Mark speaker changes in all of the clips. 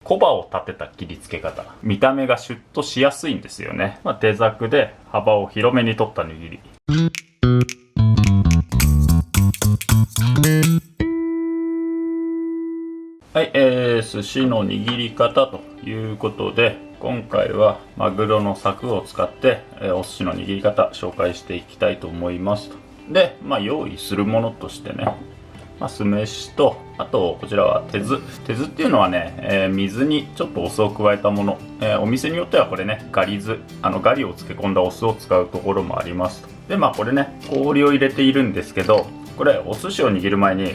Speaker 1: 小刃を立てた切り付け方。見た目がシュッとしやすいんですよね。手ザクで幅を広めに取った握り。はい、寿司の握り方ということで、今回はマグロの柵を使って、お寿司の握り方紹介していきたいと思いますと。で、用意するものとしてね、酢飯と、あとこちらは手酢。手酢っていうのはね、水にちょっとお酢を加えたもの。お店によってはこれね、ガリ酢、ガリを漬け込んだお酢を使うところもありますと。で、これね、氷を入れているんですけど、これお寿司を握る前に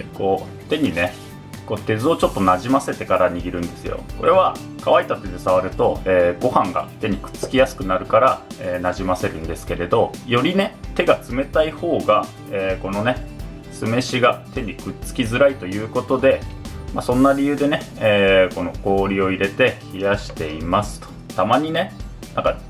Speaker 1: 手にね、手酢をちょっとなじませてから握るんですよ。これは乾いた手で触ると、ご飯が手にくっつきやすくなるから、なじませるんですけれど、よりね手が冷たい方が、このね酢飯が手にくっつきづらいということで、そんな理由でね、この氷を入れて冷やしていますと。たまにね、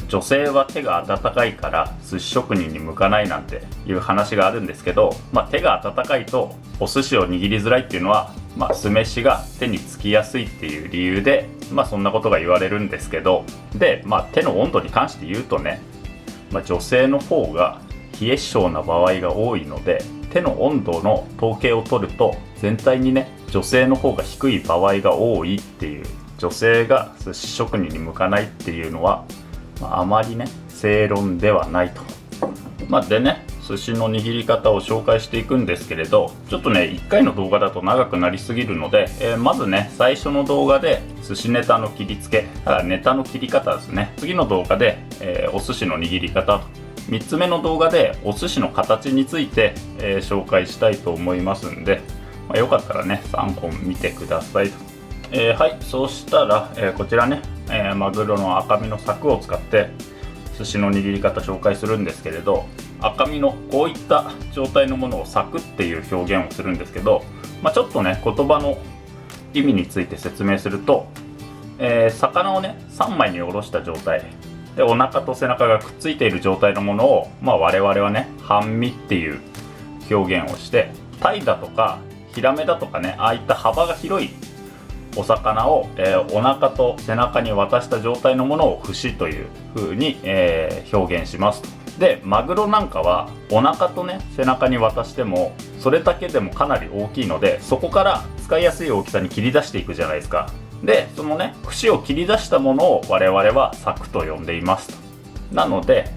Speaker 1: 女性は手が温かいから寿司職人に向かないなんていう話があるんですけど、手が温かいとお寿司を握りづらいっていうのは、酢飯が手につきやすいっていう理由で、そんなことが言われるんですけど、で、手の温度に関して言うとね、女性の方が冷え性な場合が多いので、手の温度の統計を取ると全体にね女性の方が低い場合が多いっていう、女性が寿司職人に向かないっていうのは、あまりね正論ではないと。でね、寿司の握り方を紹介していくんですけれど、ちょっとね1回の動画だと長くなりすぎるので、まずね最初の動画で寿司ネタの切り付け、ネタの切り方ですね。次の動画で、お寿司の握り方と、3つ目の動画でお寿司の形について、紹介したいと思いますんで、よかったらね3本見てくださいと。はい、そうしたら、こちらね、マグロの赤身の柵を使って寿司の握り方紹介するんですけれど、赤身のこういった状態のものを柵っていう表現をするんですけど、ちょっとね言葉の意味について説明すると、魚をね3枚におろした状態で、お腹と背中がくっついている状態のものを、我々はね半身っていう表現をして、タイだとかヒラメだとかね、ああいった幅が広いお魚を、お腹と背中に渡した状態のものを節という風に、表現しますと。で、マグロなんかはお腹とね背中に渡してもそれだけでもかなり大きいので、そこから使いやすい大きさに切り出していくじゃないですか。で、そのね節を切り出したものを我々は柵と呼んでいますと。なので、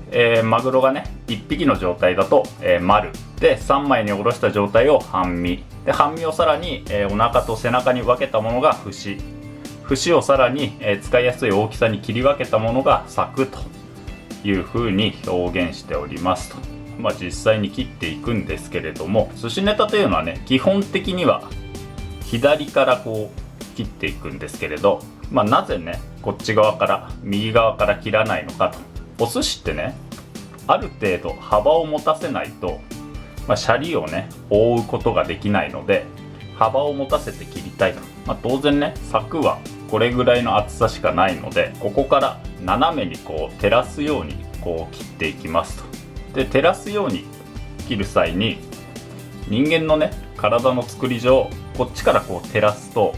Speaker 1: マグロがね1匹の状態だと、丸で、3枚におろした状態を半身で、半身をさらに、お腹と背中に分けたものが節、節をさらに、使いやすい大きさに切り分けたものが柵という風に表現しておりますと。実際に切っていくんですけれども、寿司ネタというのはね基本的には左から切っていくんですけれど、なぜねこっち側から右側から切らないのかと。お寿司ってねある程度幅を持たせないと、シャリをね覆うことができないので、幅を持たせて切りたいと。当然ね柵はこれぐらいの厚さしかないので、ここから斜めに照らすように切っていきますと。で、照らすように切る際に、人間のね体の作り上こっちから照らすと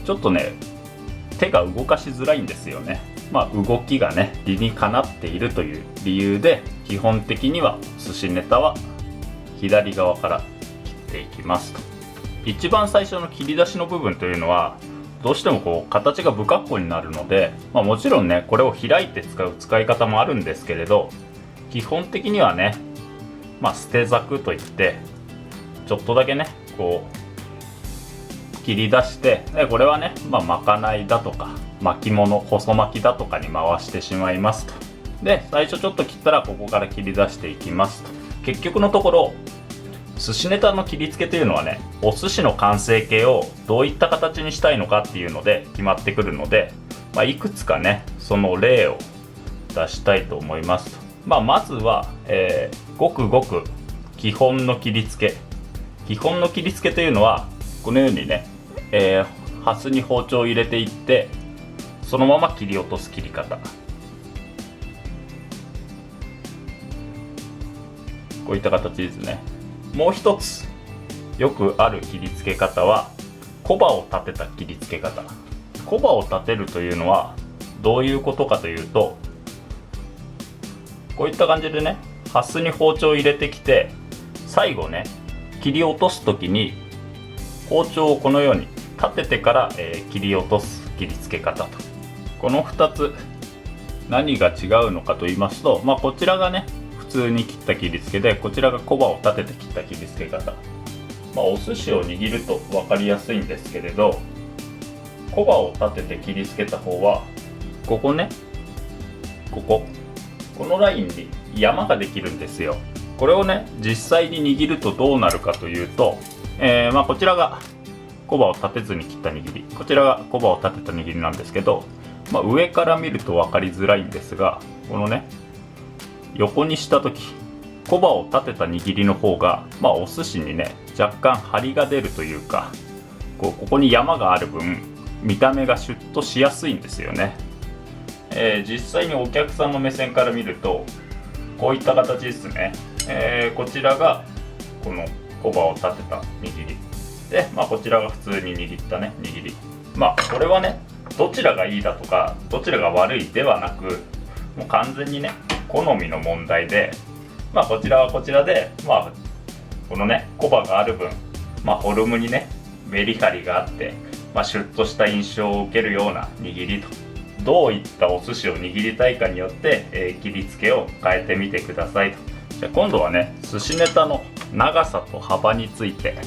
Speaker 1: ちょっとね手が動かしづらいんですよね。動きがね理にかなっているという理由で、基本的には寿司ネタは左側から切っていきますと。一番最初の切り出しの部分というのはどうしても形が不格好になるので、もちろんねこれを開いて使う使い方もあるんですけれど、基本的にはね捨て柵といって、ちょっとだけね切り出して、これはねまかないだとか巻物、細巻きだとかに回してしまいますと。で、最初ちょっと切ったらここから切り出していきますと。結局のところ寿司ネタの切り付けというのはね、お寿司の完成形をどういった形にしたいのかっていうので決まってくるので、いくつかねその例を出したいと思いますと。まずは、ごくごく基本の切り付け。基本の切り付けというのはこのようにね、ハスに包丁を入れていってそのまま切り落とす切り方。こういった形ですね。もう一つよくある切り付け方は小刃を立てた切り付け方。小刃を立てるというのはどういうことかというと、こういった感じでね、ハスに包丁を入れてきて、最後ね切り落とす時に包丁をこのように立ててから、切り落とす切り付け方と、この2つ何が違うのかと言いますと、こちらがね普通に切った切り付けで、こちらが小刃を立てて切った切り付け方。お寿司を握ると分かりやすいんですけれど、小刃を立てて切り付けた方はここね、このラインに山ができるんですよ。これをね実際に握るとどうなるかというと、こちらが小刃を立てずに切った握り、こちらが小刃を立てた握りなんですけど、上から見ると分かりづらいんですが、このね横にした時、小刃を立てた握りの方が、お寿司にね若干張りが出るというか、ここに山がある分見た目がシュッとしやすいんですよね。実際にお客さんの目線から見るとこういった形ですね。こちらがこの小刃を立てた握りで、こちらが普通に握ったね握り。これはねどちらがいいだとかどちらが悪いではなく、もう完全にね好みの問題で、こちらはこちらで、このね小刃がある分、フォルムにねメリハリがあって、シュッとした印象を受けるような握りと、どういったお寿司を握りたいかによって、切り付けを変えてみてくださいと。じゃあ今度はね寿司ネタの長さと幅について、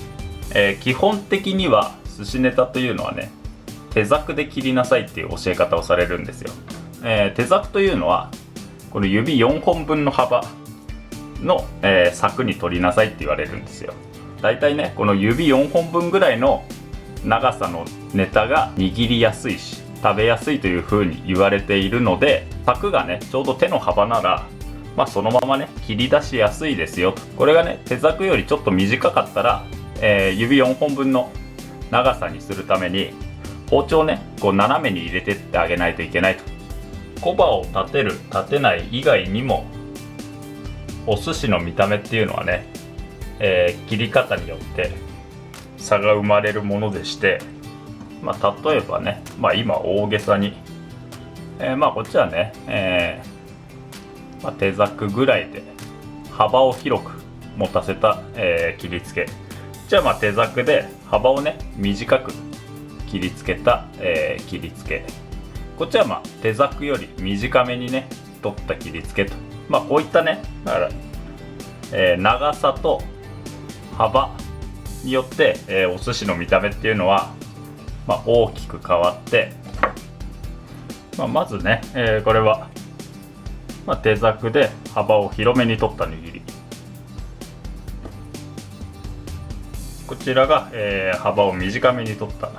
Speaker 1: 基本的には寿司ネタというのはね手ざくで切りなさいっていう教え方をされるんですよ。手ざくというのはこの指4本分の幅の、柵に取りなさいって言われるんですよ。だいたいねこの指4本分ぐらいの長さのネタが握りやすいし食べやすいという風に言われているので、柵がねちょうど手の幅なら、そのままね切り出しやすいですよと。これがね手ざくよりちょっと短かったら、指4本分の長さにするために包丁をねこう斜めに入れてってあげないといけないと。小刃を立てる立てない以外にもお寿司の見た目っていうのはね、切り方によって差が生まれるものでして、例えばね、今大げさに、こっちはね、手ざくぐらいで幅を広く持たせた、切り付け。じゃあ手ざくで幅をね短く切り付けた、切り付け。こっちは手ざくより短めにね取った切り付けと、こういったねだから、長さと幅によって、お寿司の見た目っていうのは、大きく変わって、まずね、これは、手ざくで幅を広めに取った握り、こちらが、幅を短めに取った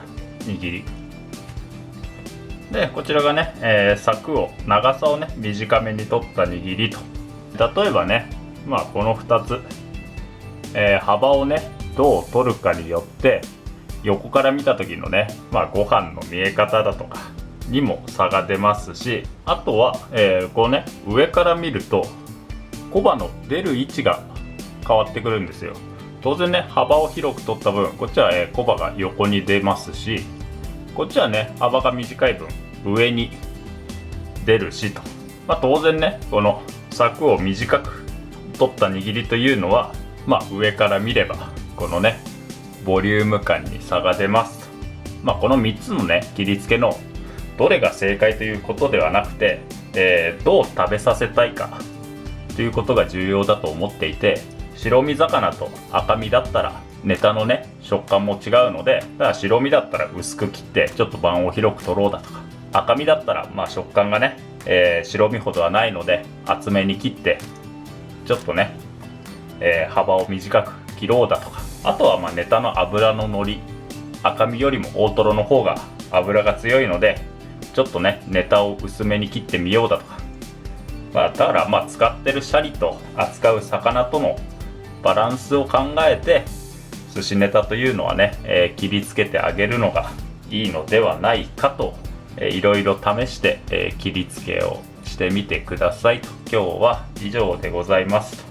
Speaker 1: 握りで、こちらがね、柵を長さをね短めに取った握りと。例えばね、この2つ、幅をねどう取るかによって横から見た時のね、ご飯の見え方だとかにも差が出ますし、あとは、こうね上から見ると小刃の出る位置が変わってくるんですよ。当然ね幅を広く取った分こっちは、小刃が横に出ますし、こっちはね幅が短い分上に出るしと。当然ねこの柵を短く取った握りというのは、上から見ればこのねボリューム感に差が出ますと。この3つのね切り付けのどれが正解ということではなくて、どう食べさせたいかということが重要だと思っていて、白身魚と赤身だったらネタのね食感も違うので、だから白身だったら薄く切ってちょっと盤を広く取ろうだとか、赤身だったら食感がね、白身ほどはないので厚めに切ってちょっとね、幅を短く切ろうだとか、あとはネタの脂の乗り、赤身よりも大トロの方が脂が強いのでちょっとねネタを薄めに切ってみようだとか、だから使ってるシャリと扱う魚とのバランスを考えて寿司ネタというのはね、切りつけてあげるのがいいのではないかと、いろいろ試して、切りつけをしてみてくださいと。今日は以上でございますと。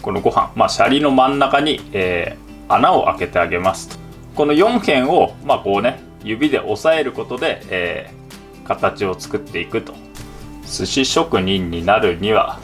Speaker 1: このご飯、シャリの真ん中に、穴を開けてあげますと。この4辺を、こうね、指で押さえることで、形を作っていくと。寿司職人になるには